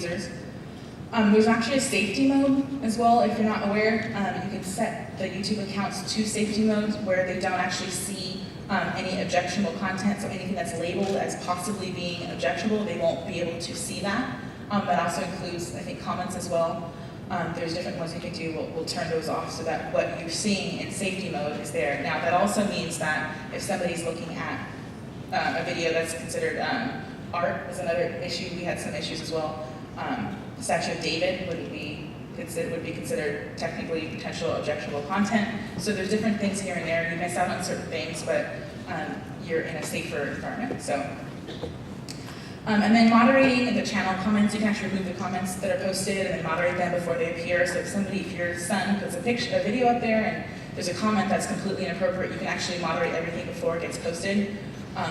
users. There's actually a safety mode as well. If you're not aware, you can set the YouTube accounts to safety modes where they don't actually see any objectionable content, so anything that's labeled as possibly being objectionable, they won't be able to see that. That also includes, I think, comments as well. There's different ones you can do. We'll turn those off so that what you're seeing in safety mode is there. Now, that also means that if somebody's looking at a video that's considered art is another issue. We had some issues as well. The Statue of David would be considered technically potential objectionable content. So there's different things here and there. You miss out on certain things, but you're in a safer environment. So, and then moderating the channel comments, you can actually remove the comments that are posted and then moderate them before they appear. So if your son puts a video up there and there's a comment that's completely inappropriate, you can actually moderate everything before it gets posted,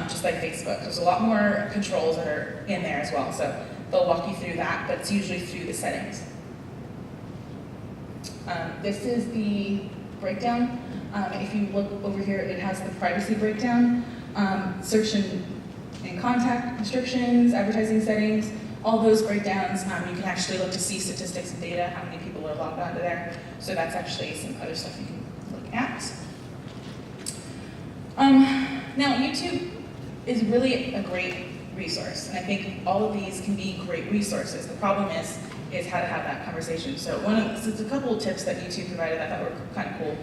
just like Facebook. There's a lot more controls that are in there as well. So they'll walk you through that, but it's usually through the settings. This is the breakdown. If you look over here, it has the privacy breakdown, search and contact restrictions, advertising settings, all those breakdowns. You can actually look to see statistics and data, how many people are logged onto there. So that's actually some other stuff you can look at. Now, YouTube is really a great resource, and I think all of these can be great resources. The problem is how to have that conversation. So there's a couple of tips that YouTube provided that I thought were kind of cool.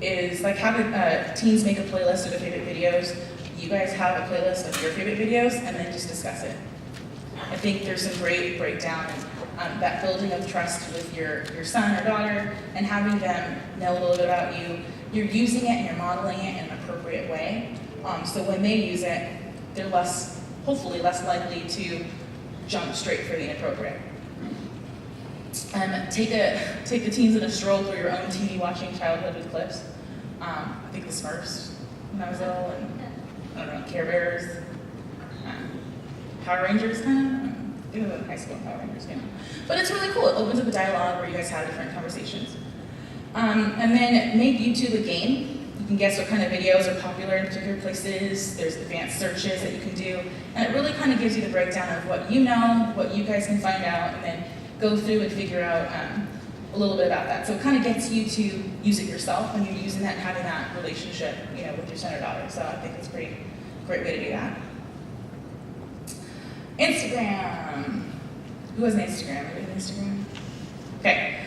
Is like have teens make a playlist of their favorite videos. You guys have a playlist of your favorite videos, and then just discuss it. I think there's some great breakdown in that building of trust with your son or daughter, and having them know a little bit about you. You're using it and you're modeling it in an appropriate way. So when they use it, they're hopefully less likely to jump straight for the inappropriate. Take the teens on a stroll through your own TV watching childhood with clips. I think the Smurfs when I was little, and I don't know, Care Bears, Power Rangers kind of. I think it was in high school, Power Rangers, you know. But it's really cool. It opens up a dialogue where you guys have different conversations. And then make YouTube a game. You can guess what kind of videos are popular in particular places. There's advanced searches that you can do. And it really kind of gives you the breakdown of what you know, what you guys can find out, and then go through and figure out a little bit about that. So it kind of gets you to use it yourself when you're using that and having that relationship, you know, with your son or daughter. So I think it's a great way to do that. Instagram. Who has an Instagram? Anybody have an Instagram? Okay.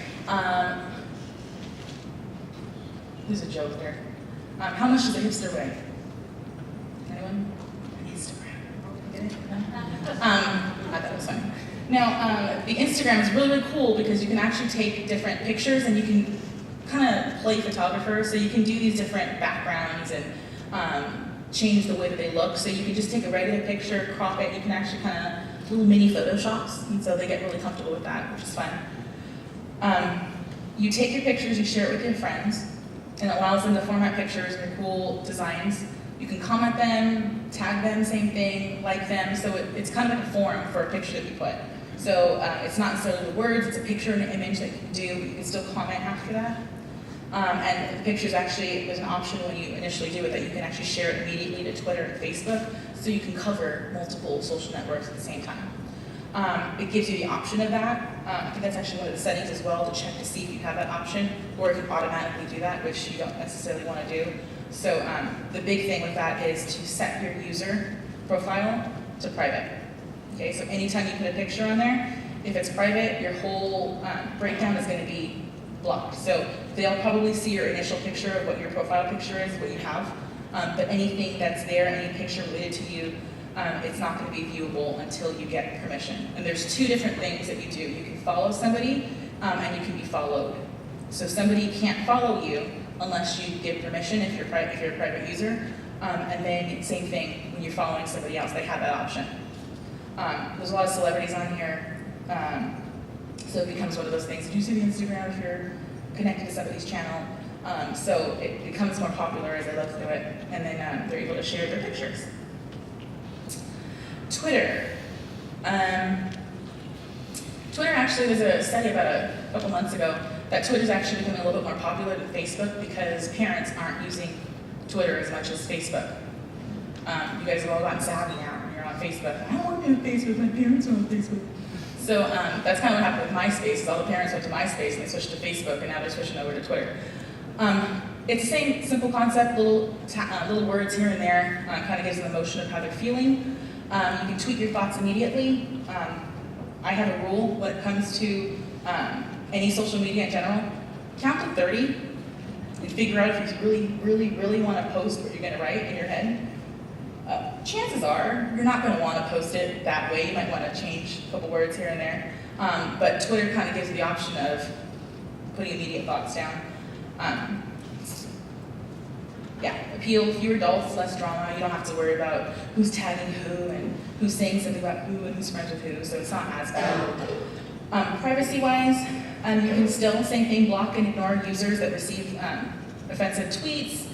There's a joke there. How much does a hipster weigh? Anyone? Instagram. Get it? No? I thought it was funny. Now, the Instagram is really, really cool because you can actually take different pictures and you can kind of play photographer. So you can do these different backgrounds and change the way that they look. So you can just take a regular picture, crop it. You can actually kind of little mini Photoshops. And so they get really comfortable with that, which is fun. You take your pictures, you share it with your friends, and it allows them to format pictures in cool designs. You can comment them, tag them, same thing, like them. So it's kind of like a forum for a picture that you put. So it's not necessarily the words, it's a picture and an image that you can do, but you can still comment after that. And the pictures actually, there's an option when you initially do it that you can actually share it immediately to Twitter and Facebook, so you can cover multiple social networks at the same time. It gives you the option of that. I think that's actually one of the settings as well, to check to see if you have that option, or it can automatically do that, which you don't necessarily want to do. So the big thing with that is to set your user profile to private. Okay, so anytime you put a picture on there, if it's private, your whole breakdown is going to be blocked. So they'll probably see your initial picture of what your profile picture is, what you have, but anything that's there, any picture related to you, it's not going to be viewable until you get permission. And there's two different things that you do. You can follow somebody, and you can be followed. So somebody can't follow you unless you give permission if you're a private user. And then same thing when you're following somebody else, they have that option. There's a lot of celebrities on here, so it becomes one of those things. Did you see the Instagram if you're connected to somebody's channel? So it becomes more popular as they look through it, and then they're able to share their pictures. Twitter. Twitter, actually, there's a study about a couple months ago that Twitter's actually becoming a little bit more popular than Facebook because parents aren't using Twitter as much as Facebook. You guys have all gotten savvy now. You're longer on Facebook. I don't want to be on Facebook, my parents are on Facebook. So that's kind of what happened with MySpace, is all the parents went to MySpace and they switched to Facebook, and now they're switching over to Twitter. It's the same simple concept, little words here and there, kind of gives them the emotion of how they're feeling. You can tweet your thoughts immediately. I have a rule when it comes to any social media in general. Count to 30 and figure out if you really want to post what you're going to write in your head. Chances are you're not going to want to post it that way. You might want to change a couple words here and there. But Twitter kind of gives you the option of putting immediate thoughts down. Appeal, fewer adults, less drama. You don't have to worry about who's tagging who and who's saying something about who and who's friends with who, so it's not as bad. Privacy-wise, you can still, same thing, block and ignore users that receive offensive tweets.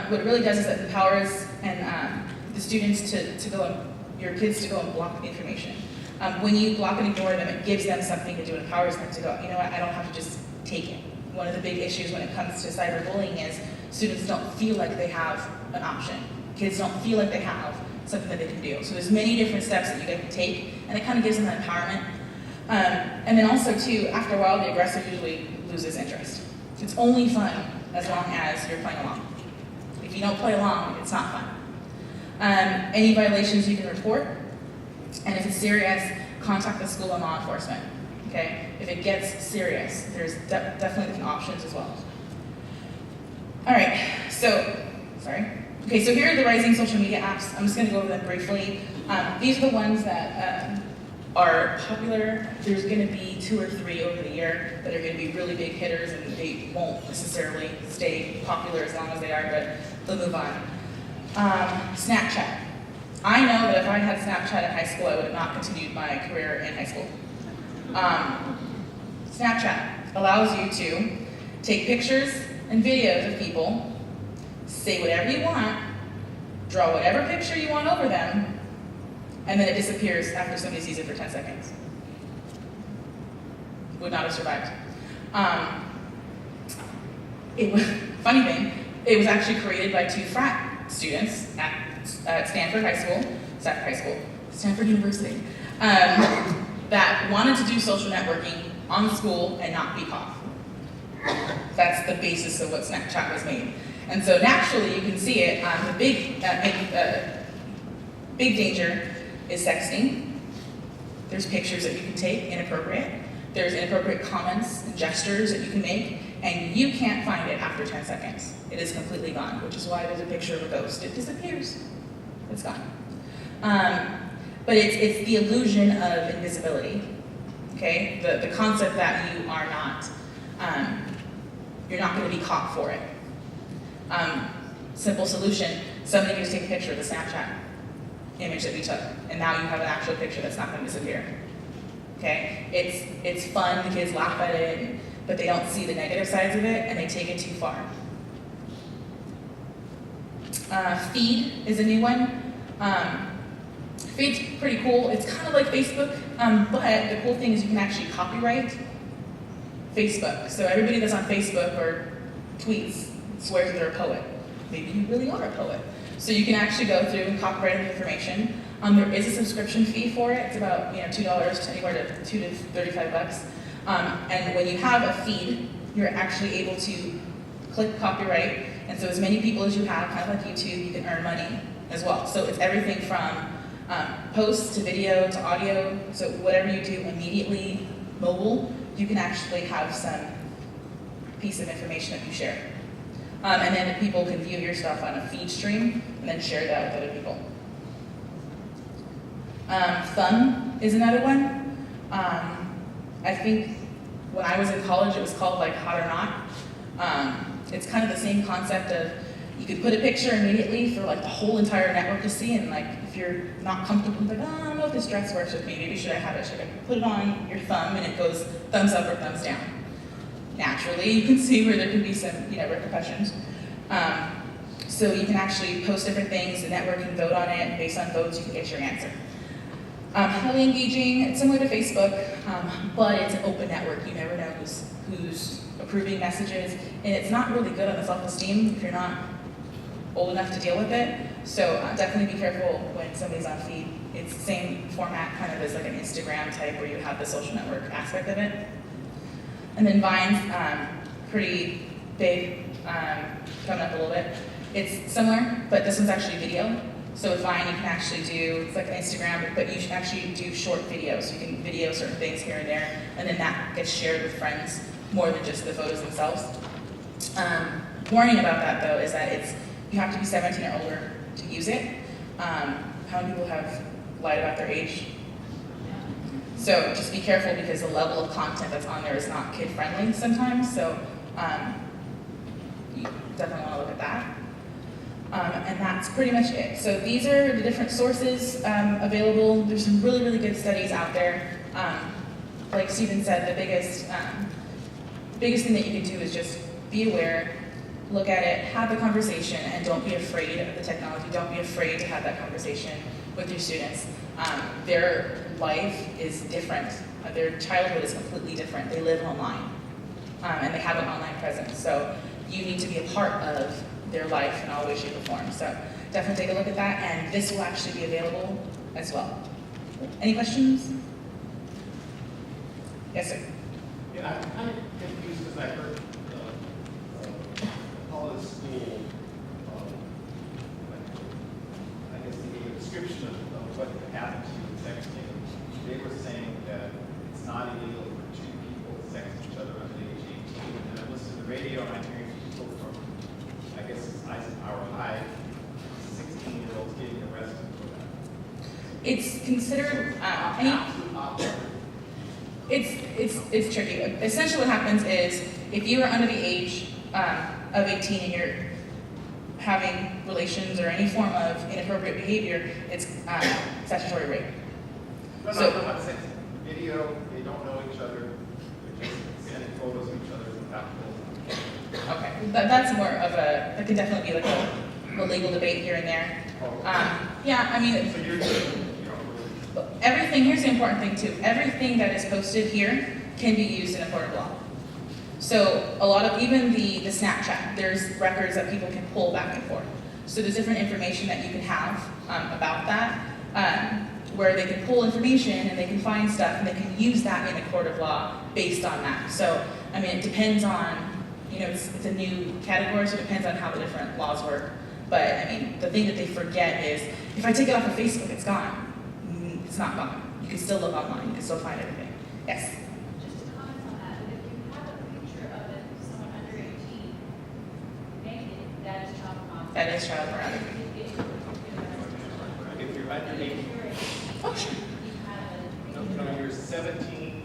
What it really does is it empowers the students to go and, your kids to go and block the information. When you block and ignore them, it gives them something to do. It empowers them to go, you know what, I don't have to just take it. One of the big issues when it comes to cyberbullying is students don't feel like they have an option. Kids don't feel like they have something that they can do. So there's many different steps that you can take, and it kind of gives them that empowerment. And then also too, after a while, the aggressor usually loses interest. It's only fun as long as you're playing along. If you don't play along, it's not fun. Any violations you can report, and if it's serious, contact the school and law enforcement. Okay? If it gets serious, there's definitely options as well. All right, so here are the rising social media apps. I'm just going to go over them briefly. These are the ones that are popular. There's going to be 2 or 3 over the year that are going to be really big hitters, and they won't necessarily stay popular as long as they are, but they'll move on. Snapchat. I know that if I had Snapchat in high school, I would have not continued my career in high school. Snapchat allows you to take pictures and videos of people, say whatever you want, draw whatever picture you want over them, and then it disappears after somebody sees it for 10 seconds. Would not have survived. Funny thing, it was actually created by 2 frat students at Stanford University, that wanted to do social networking on school and not be caught. That's the basis of what Snapchat was made. And so naturally you can see it. The big danger is sexting. There's pictures that you can take, inappropriate. There's inappropriate comments and gestures that you can make, and you can't find it after 10 seconds. It is completely gone, which is why there's a picture of a ghost. It disappears. It's gone. But it's the illusion of invisibility. Okay? The concept that you are not, you're not going to be caught for it. Simple solution, somebody can just take a picture of the Snapchat image that we took, and now you have an actual picture that's not going to disappear. Okay? It's fun, the kids laugh at it, but they don't see the negative sides of it, and they take it too far. Feed is a new one. Feed's pretty cool. It's kind of like Facebook, but the cool thing is you can actually copyright Facebook. So everybody that's on Facebook or tweets swears they're a poet. Maybe you really are a poet. So you can actually go through and copyright the information. There is a subscription fee for it. It's about $2 to anywhere to $2 to $35. And when you have a feed, you're actually able to click copyright. And so as many people as you have, kind of like YouTube, you can earn money as well. So it's everything from posts to video to audio. So whatever you do immediately mobile, you can actually have some piece of information that you share. And then people can view your stuff on a feed stream and then share that with other people. Thumb is another one. I think when I was in college, it was called like Hot or Not. It's kind of the same concept of you could put a picture immediately for like the whole entire network to see, and like if you're not comfortable, like, oh, I don't know if this dress works with me, maybe should I have it? Should I put it on your thumb and it goes thumbs up or thumbs down? Naturally, you can see where there could be some repercussions. So you can actually post different things, the network can vote on it, and based on votes you can get your answer. Highly engaging, it's similar to Facebook, but it's an open network. You never know who's approving messages, and it's not really good on the self-esteem if you're not old enough to deal with it. So definitely be careful when somebody's on feed It's the same format kind of as like an Instagram type where you have the social network aspect of it. And then Vine's pretty big, coming up a little bit. It's similar, but this one's actually video. So with Vine, you can actually do, it's like Instagram, but you should actually do short videos. You can video certain things here and there, and then that gets shared with friends more than just the photos themselves. Warning about that though is that you have to be 17 or older to use it. How many people have lied about their age? So just be careful because the level of content that's on there is not kid friendly sometimes. So you definitely want to look at that. And that's pretty much it. So these are the different sources available. There's some really, really good studies out there. Like Stephen said, the biggest thing that you can do is just be aware, look at it, have the conversation, and don't be afraid of the technology. Don't be afraid to have that conversation with your students. Their life is different. Their childhood is completely different. They live online, and they have an online presence. So you need to be a part of their life in all ways, shape, or form. So definitely take a look at that, and this will actually be available as well. Any questions? Yes, sir. Yeah, I'm kind of confused because I heard all the school, I guess they gave a description of what happened to you in sexting. They were saying that it's not illegal for two people to sext each other under the age of 18. And I'm listening to the radio and I'm hearing people from, I guess it's Eisenhower High, 16-year-olds getting arrested for that. It's considered it's tricky. Essentially what happens is if you are under the age of 18 and you're having relations or any form of inappropriate behavior, it's statutory rape. No, so, I'm not saying video, they don't know each other, they're just sending photos of each other without clothes. Okay, that's more of that can definitely be like a legal debate here and there. Yeah, I mean, So you're everything, here's the important thing too, everything that is posted here can be used in a court of law. So a lot of, even the Snapchat, there's records that people can pull back and forth. So there's different information that you can have about that, where they can pull information and they can find stuff and they can use that in a court of law based on that. So, I mean, it depends on, it's a new category, so it depends on how the different laws work. But I mean, the thing that they forget is, if I take it off of Facebook, it's gone. It's not gone. You can still look online, you can still find everything. Yes? Just to comment on that, if you have a picture of someone under 18 naked, that is child pornography. That is child pornography. if you're under 18, Oh, sure. no, you're 17